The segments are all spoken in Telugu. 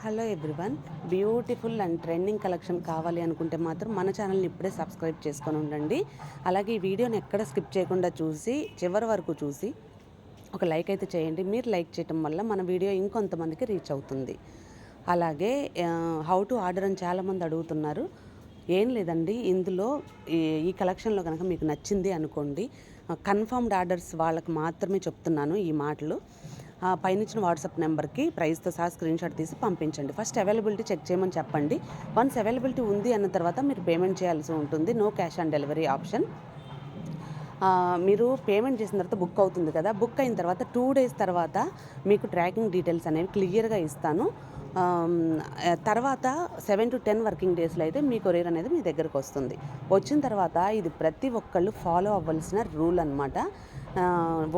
Hello everyone, beautiful and trending collection కావాలి అనుకుంటే మాత్రం మన ఛానల్ని ఇప్పుడే సబ్స్క్రైబ్ చేసుకొని ఉండండి. అలాగే ఈ వీడియోని ఎక్కడ స్కిప్ చేయకుండా చూసి చివరి వరకు చూసి ఒక లైక్ అయితే చేయండి. మీరు లైక్ చేయటం వల్ల మన వీడియో ఇంకొంతమందికి రీచ్ అవుతుంది. అలాగే హౌ టు ఆర్డర్ అని చాలామంది అడుగుతున్నారు. ఏం లేదండి, ఇందులో ఈ కలెక్షన్లో కనుక మీకు నచ్చింది అనుకోండి, కన్ఫర్మ్డ్ ఆర్డర్స్ వాళ్ళకి మాత్రమే చెప్తున్నాను ఈ మాటలు. పైనిచ్చిన వాట్సాప్ నెంబర్కి ప్రైస్తో సహా స్క్రీన్ షాట్ తీసి పంపించండి. ఫస్ట్ అవైలబిలిటీ చెక్ చేయమని చెప్పండి. వన్స్ అవైలబిలిటీ ఉంది అన్న తర్వాత మీరు పేమెంట్ చేయాల్సి ఉంటుంది. No cash on delivery option. మీరు పేమెంట్ చేసిన తర్వాత బుక్ అవుతుంది కదా, బుక్ అయిన తర్వాత 2 days తర్వాత మీకు ట్రాకింగ్ డీటెయిల్స్ అనేవి క్లియర్గా ఇస్తాను. తర్వాత 7 to 10 వర్కింగ్ డేస్లో అయితే మీ కొరియర్ అనేది మీ దగ్గరకు వస్తుంది. వచ్చిన తర్వాత ఇది ప్రతి ఒక్కళ్ళు ఫాలో అవ్వాల్సిన రూల్ అనమాట.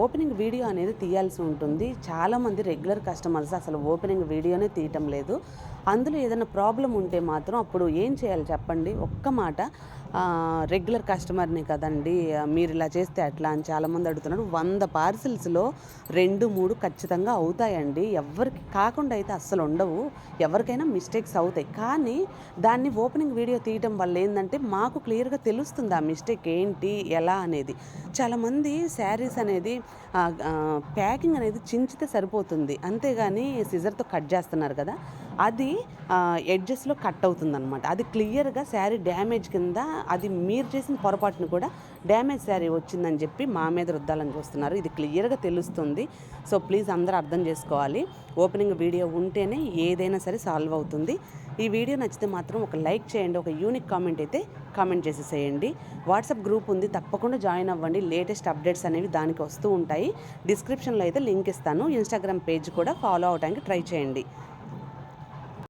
ఓపెనింగ్ వీడియో అనేది తీయాల్సి ఉంటుంది. చాలామంది రెగ్యులర్ కస్టమర్స్ అసలు ఓపెనింగ్ వీడియోనే తీయటం లేదు. అందులో ఏదైనా ప్రాబ్లం ఉంటే మాత్రం అప్పుడు ఏం చేయాలి చెప్పండి? ఒక్క మాట, రెగ్యులర్ కస్టమర్ని కదండి, మీరు ఇలా చేస్తే అట్లా అని చాలామంది అడుగుతున్నారు. 100 పార్సిల్స్లో 2-3 ఖచ్చితంగా అవుతాయండి. ఎవరికి కాకుండా అయితే అస్సలు ఉండవు. ఎవరికైనా మిస్టేక్స్ అవుతాయి. కానీ దాన్ని ఓపెనింగ్ వీడియో తీయటం వల్ల ఏంటంటే మాకు క్లియర్గా తెలుస్తుంది ఆ మిస్టేక్ ఏంటి ఎలా అనేది. చాలామంది శారీస్ అనేది ప్యాకింగ్ అనేది చించితే సరిపోతుంది, అంతేగాని సిజర్తో కట్ చేస్తున్నారు కదా, అది ఎడ్జెస్లో కట్ అవుతుందన్నమాట. అది క్లియర్గా శారీ డ్యామేజ్ కింద, అది మీరు చేసిన పొరపాటును కూడా డ్యామేజ్ శారీ వచ్చిందని చెప్పి మా మీద రుద్దాలని చూస్తున్నారు. ఇది క్లియర్గా తెలుస్తుంది. సో ప్లీజ్ అందరూ అర్థం చేసుకోవాలి. ఓపెనింగ్ వీడియో ఉంటేనే ఏదైనా సరే సాల్వ్ అవుతుంది. ఈ వీడియో నచ్చితే మాత్రం ఒక లైక్ చేయండి, ఒక యూనిక్ కామెంట్ అయితే కామెంట్ చేసేసేయండి. వాట్సాప్ గ్రూప్ ఉంది, తప్పకుండా జాయిన్ అవ్వండి. లేటెస్ట్ అప్డేట్స్ అనేవి దానికి వస్తూ ఉంటాయి. డిస్క్రిప్షన్లో అయితే లింక్ ఇస్తాను. ఇన్స్టాగ్రామ్ పేజ్ కూడా ఫాలో అవడానికి ట్రై చేయండి.